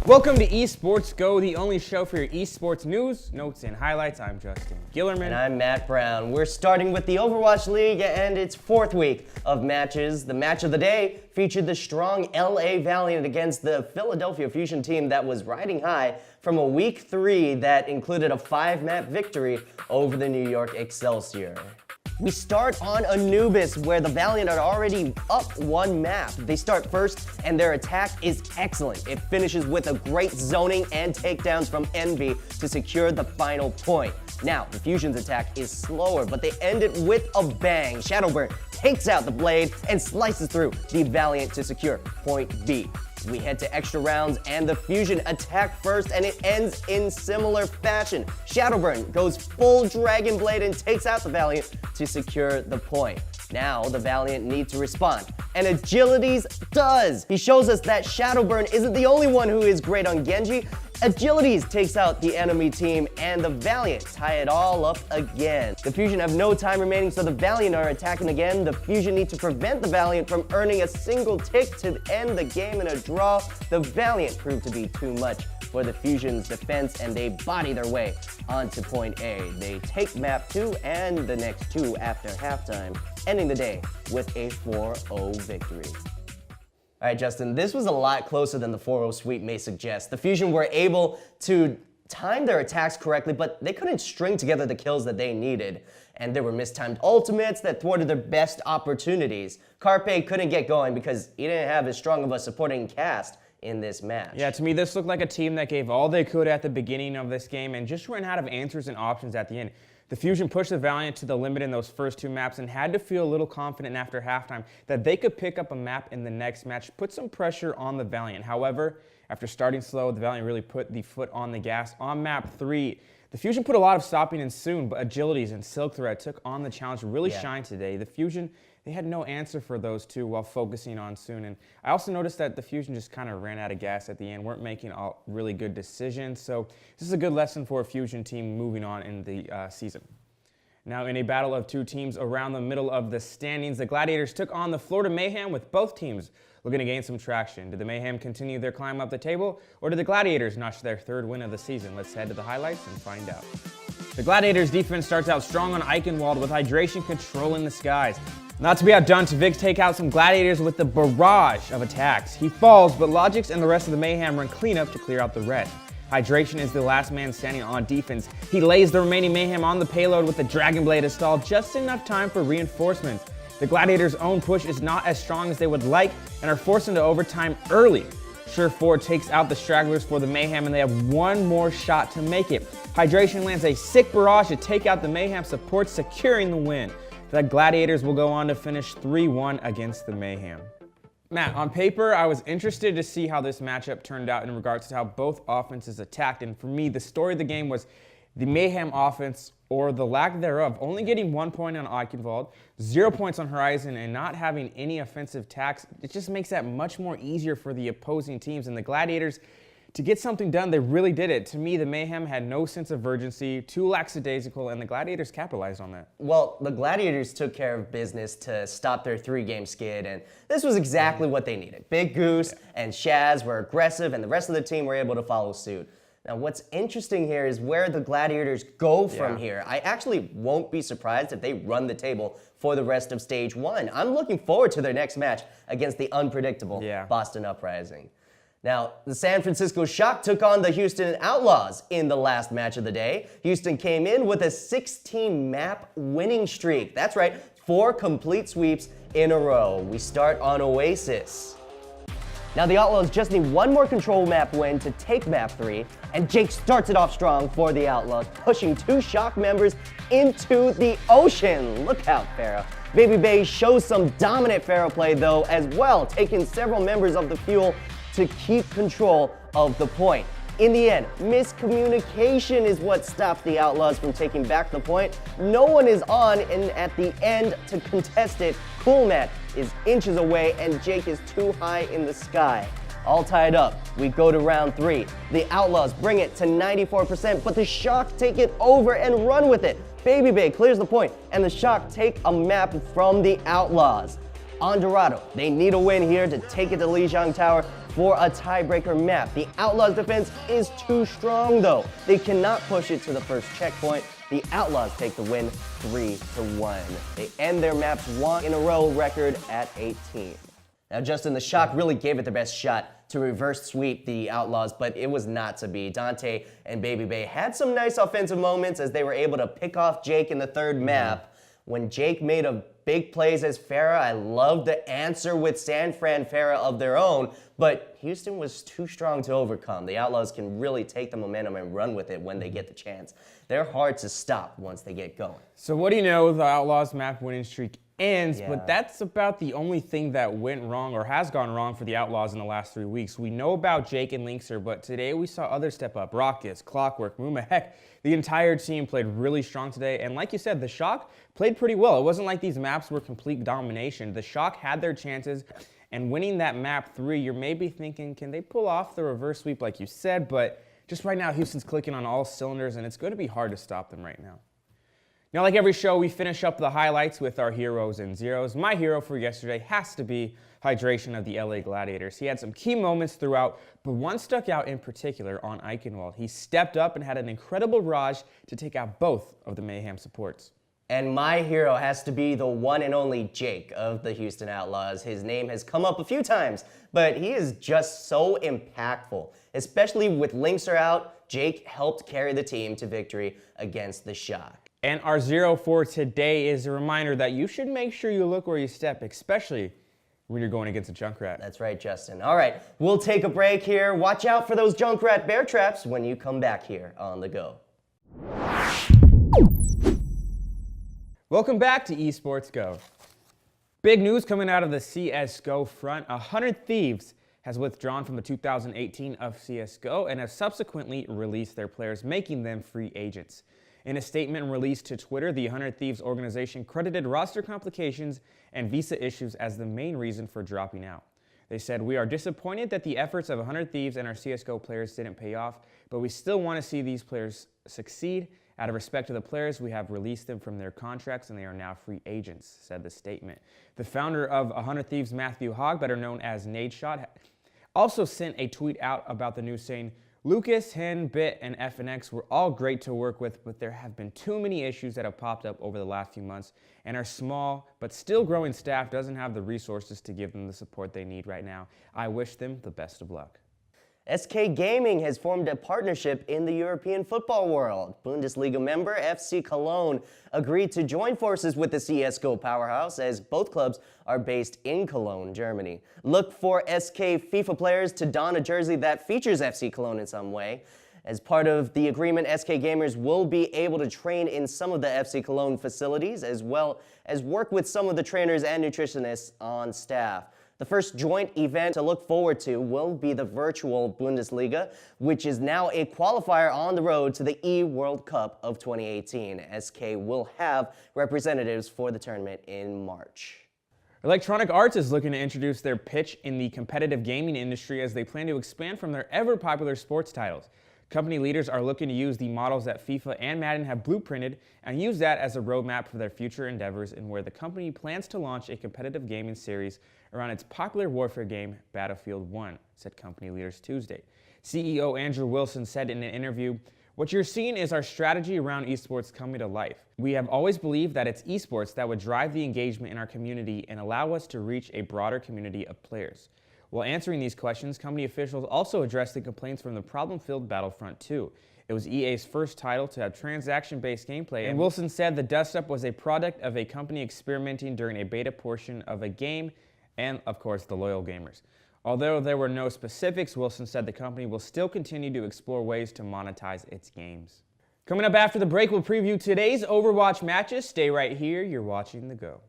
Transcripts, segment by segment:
Welcome to Esports Go, the only show for your esports news, notes, and highlights. I'm Justin Gillerman. And I'm Matt Brown. We're starting with the Overwatch League and its fourth week of matches. The match of the day featured the strong LA Valiant against the Philadelphia Fusion team that was riding high from a week 3 that included a 5-map victory over the New York Excelsior. We start on Anubis, where the Valiant are already up 1 map. They start first, and their attack is excellent. It finishes with a great zoning and takedowns from Envy to secure the final point. Now, the Fusion's attack is slower, but they end it with a bang. Shadowburn takes out the blade and slices through the Valiant to secure point B. We head to extra rounds, and the Fusion attack first, and it ends in similar fashion. Shadowburn goes full Dragon Blade and takes out the Valiant to secure the point. Now, the Valiant need to respond, and Agilities does. He shows us that Shadowburn isn't the only one who is great on Genji. Agilities takes out the enemy team, and the Valiant tie it all up again. The Fusion have no time remaining, so the Valiant are attacking again. The Fusion need to prevent the Valiant from earning a single tick to end the game in a draw. The Valiant proved to be too much for the Fusion's defense, and they body their way onto point A. They take map 2 and the next 2 after halftime, ending the day with a 4-0 victory. All right, Justin, this was a lot closer than the 4-0 sweep may suggest. The Fusion were able to time their attacks correctly, but they couldn't string together the kills that they needed. And there were mistimed ultimates that thwarted their best opportunities. Carpe couldn't get going because he didn't have as strong of a supporting cast in this match. Yeah, to me, this looked like a team that gave all they could at the beginning of this game and just ran out of answers and options at the end. The Fusion pushed the Valiant to the limit in those first 2 maps and had to feel a little confident after halftime that they could pick up a map in the next match, put some pressure on the Valiant. However, after starting slow, the Valiant really put the foot on the gas. On map 3, the Fusion put a lot of stopping in soon, but Agilities and Silk Thread took on the challenge to really shine today. The Fusion, they had no answer for those two while focusing on Soon. And I also noticed that the Fusion just kind of ran out of gas at the end, weren't making all really good decisions. So this is a good lesson for a Fusion team moving on in the season. Now, in a battle of 2 teams around the middle of the standings, the Gladiators took on the Florida Mayhem, with both teams looking to gain some traction. Did the Mayhem continue their climb up the table, or did the Gladiators notch their 3rd win of the season? Let's head to the highlights and find out. The Gladiators' defense starts out strong on Eichenwald, with Hydration controlling the skies. Not to be outdone, Tvix take out some Gladiators with the barrage of attacks. He falls, but Logix and the rest of the Mayhem run cleanup to clear out the rest. Hydration is the last man standing on defense. He lays the remaining Mayhem on the payload with the Dragon Blade to stall just enough time for reinforcements. The Gladiators' own push is not as strong as they would like and are forced into overtime early. Sure 4 takes out the stragglers for the Mayhem, and they have 1 more shot to make it. Hydration lands a sick barrage to take out the Mayhem support, securing the win. The Gladiators will go on to finish 3-1 against the Mayhem. Matt, on paper, I was interested to see how this matchup turned out in regards to how both offenses attacked. And for me, the story of the game was the Mayhem offense, or the lack thereof, only getting 1 point on Eichenwald, 0 points on Horizon, and not having any offensive attacks. It just makes that much more easier for the opposing teams. And the Gladiators, to get something done, they really did it. To me, the Mayhem had no sense of urgency, too lackadaisical, and the Gladiators capitalized on that. Well, the Gladiators took care of business to stop their 3-game skid, and this was exactly what they needed. Big Goose and Shaz were aggressive, and the rest of the team were able to follow suit. Now, what's interesting here is where the Gladiators go from here. I actually won't be surprised if they run the table for the rest of Stage 1. I'm looking forward to their next match against the unpredictable Boston Uprising. Now, the San Francisco Shock took on the Houston Outlaws in the last match of the day. Houston came in with a 16-map winning streak. That's right, 4 complete sweeps in a row. We start on Oasis. Now, the Outlaws just need 1 more control map win to take map 3, and Jake starts it off strong for the Outlaws, pushing 2 Shock members into the ocean. Look out, Pharaoh. Baby Bay shows some dominant Pharaoh play, though, as well, taking several members of the Fuel to keep control of the point. In the end, miscommunication is what stopped the Outlaws from taking back the point. No one is on, and at the end to contest it, Cool Matt is inches away and Jake is too high in the sky. All tied up, we go to round 3. The Outlaws bring it to 94%, but the Shock take it over and run with it. Baby Bay clears the point, and the Shock take a map from the Outlaws. On Dorado, they need a win here to take it to Lijiang Tower. for a tiebreaker map. The Outlaws defense is too strong though. They cannot push it to the first checkpoint. The Outlaws take the win 3-1. They end their map's 1-in-a-row record at 18. Now Justin, the Shock really gave it their best shot to reverse sweep the Outlaws, but it was not to be. Dante and Baby Bay had some nice offensive moments as they were able to pick off Jake in the third map. When Jake made a big plays as Farah, I loved the answer with San Fran Farah of their own, but Houston was too strong to overcome. The Outlaws can really take the momentum and run with it when they get the chance. They're hard to stop once they get going. So what do you know, the Outlaws map winning streak ends, but that's about the only thing that went wrong or has gone wrong for the Outlaws in the last 3 weeks. We know about Jake and Linkser, but today we saw others step up. Rockets, Clockwork, Muma, heck, the entire team played really strong today, and like you said, the Shock played pretty well. It wasn't like these maps were complete domination. The Shock had their chances, and winning that map 3, you're maybe thinking, can they pull off the reverse sweep like you said, but just right now, Houston's clicking on all cylinders, and it's going to be hard to stop them right now. Now, like every show, we finish up the highlights with our heroes and zeros. My hero for yesterday has to be Hydration of the LA Gladiators. He had some key moments throughout, but one stuck out in particular on Eichenwald. He stepped up and had an incredible barrage to take out both of the Mayhem supports. And my hero has to be the one and only Jake of the Houston Outlaws. His name has come up a few times, but he is just so impactful. Especially with Linkser out, Jake helped carry the team to victory against the Shock. And our zero for today is a reminder that you should make sure you look where you step, especially when you're going against a Junkrat. That's right, Justin. All right, we'll take a break here. Watch out for those Junkrat bear traps when you come back here on The Go. Welcome back to Esports Go. Big news coming out of the CSGO front. 100 Thieves has withdrawn from the 2018 of CSGO and have subsequently released their players, making them free agents. In a statement released to Twitter, the 100 Thieves organization credited roster complications and visa issues as the main reason for dropping out. They said, "We are disappointed that the efforts of 100 Thieves and our CSGO players didn't pay off, but we still want to see these players succeed. Out of respect to the players, we have released them from their contracts and they are now free agents," said the statement. The founder of 100 Thieves, Matthew Hogg, better known as Nadeshot, also sent a tweet out about the news saying, "Lucas, Hen, Bit, and FNX were all great to work with, but there have been too many issues that have popped up over the last few months, and our small but still growing staff doesn't have the resources to give them the support they need right now. I wish them the best of luck." SK Gaming has formed a partnership in the European football world. Bundesliga member FC Cologne agreed to join forces with the CSGO powerhouse as both clubs are based in Cologne, Germany. Look for SK FIFA players to don a jersey that features FC Cologne in some way. As part of the agreement, SK gamers will be able to train in some of the FC Cologne facilities as well as work with some of the trainers and nutritionists on staff. The first joint event to look forward to will be the virtual Bundesliga, which is now a qualifier on the road to the E-World Cup of 2018. SK will have representatives for the tournament in March. Electronic Arts is looking to introduce their pitch in the competitive gaming industry as they plan to expand from their ever-popular sports titles. Company leaders are looking to use the models that FIFA and Madden have blueprinted and use that as a roadmap for their future endeavors, and where the company plans to launch a competitive gaming series around its popular warfare game, Battlefield 1, said company leaders Tuesday. CEO Andrew Wilson said in an interview, "What you're seeing is our strategy around esports coming to life. We have always believed that it's esports that would drive the engagement in our community and allow us to reach a broader community of players." While answering these questions, company officials also addressed the complaints from the problem-filled Battlefront 2. It was EA's first title to have transaction-based gameplay, and Wilson said the dust-up was a product of a company experimenting during a beta portion of a game and, of course, the loyal gamers. Although there were no specifics, Wilson said the company will still continue to explore ways to monetize its games. Coming up after the break, we'll preview today's Overwatch matches. Stay right here. You're watching The Go.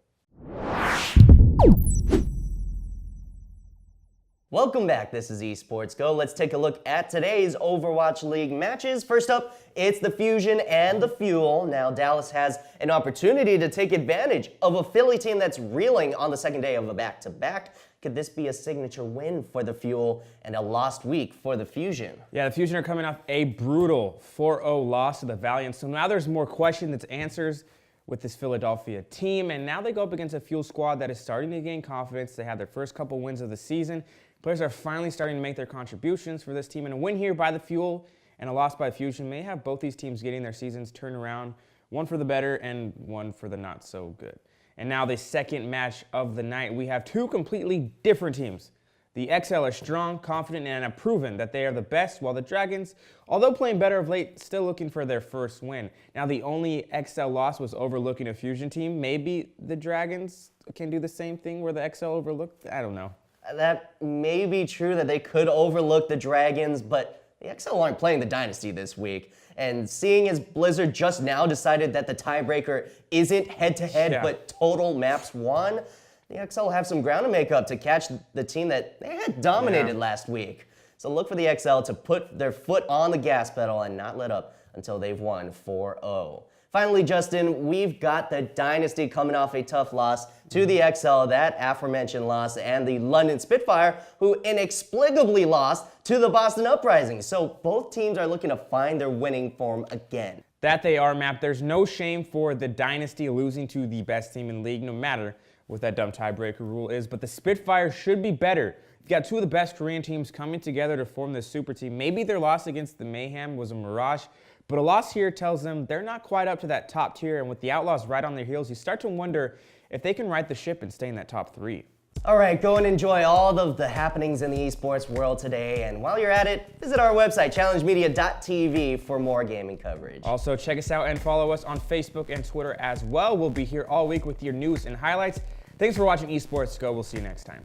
Welcome back, this is Esports Go. Let's take a look at today's Overwatch League matches. First up, it's the Fusion and the Fuel. Now, Dallas has an opportunity to take advantage of a Philly team that's reeling on the second day of a back-to-back. Could this be a signature win for the Fuel and a lost week for the Fusion? Yeah, the Fusion are coming off a brutal 4-0 loss to the Valiant, so now there's more questions than answers. with this Philadelphia team, and now they go up against a Fuel squad that is starting to gain confidence. They have their first couple wins of the season. Players are finally starting to make their contributions for this team, and a win here by the Fuel and a loss by Fusion may have both these teams getting their seasons turned around, one for the better and one for the not so good. And now the second match of the night, we have two completely different teams. The XL are strong, confident, and have proven that they are the best, while the Dragons, although playing better of late, still looking for their first win. Now, the only XL loss was overlooking a Fusion team. Maybe the Dragons can do the same thing where the XL overlooked. I don't know. That may be true that they could overlook the Dragons, but the XL aren't playing the Dynasty this week. And seeing as Blizzard just now decided that the tiebreaker isn't head-to-head, but total maps won, the XL have some ground to make up to catch the team that they had dominated last week. So look for the XL to put their foot on the gas pedal and not let up until they've won 4-0. Finally, Justin, we've got the Dynasty coming off a tough loss to the XL, that aforementioned loss, and the London Spitfire, who inexplicably lost to the Boston Uprising. So both teams are looking to find their winning form again. That they are, Map. There's no shame for the Dynasty losing to the best team in the league, no matter what that dumb tiebreaker rule is. But the Spitfire should be better. You've got two of the best Korean teams coming together to form this super team. Maybe their loss against the Mayhem was a mirage, but a loss here tells them they're not quite up to that top tier, and with the Outlaws right on their heels, you start to wonder if they can right the ship and stay in that top 3. All right, go and enjoy all of the happenings in the esports world today, and while you're at it, visit our website, challengemedia.tv, for more gaming coverage. Also, check us out and follow us on Facebook and Twitter as well. We'll be here all week with your news and highlights. Thanks for watching Esports Go. We'll see you next time.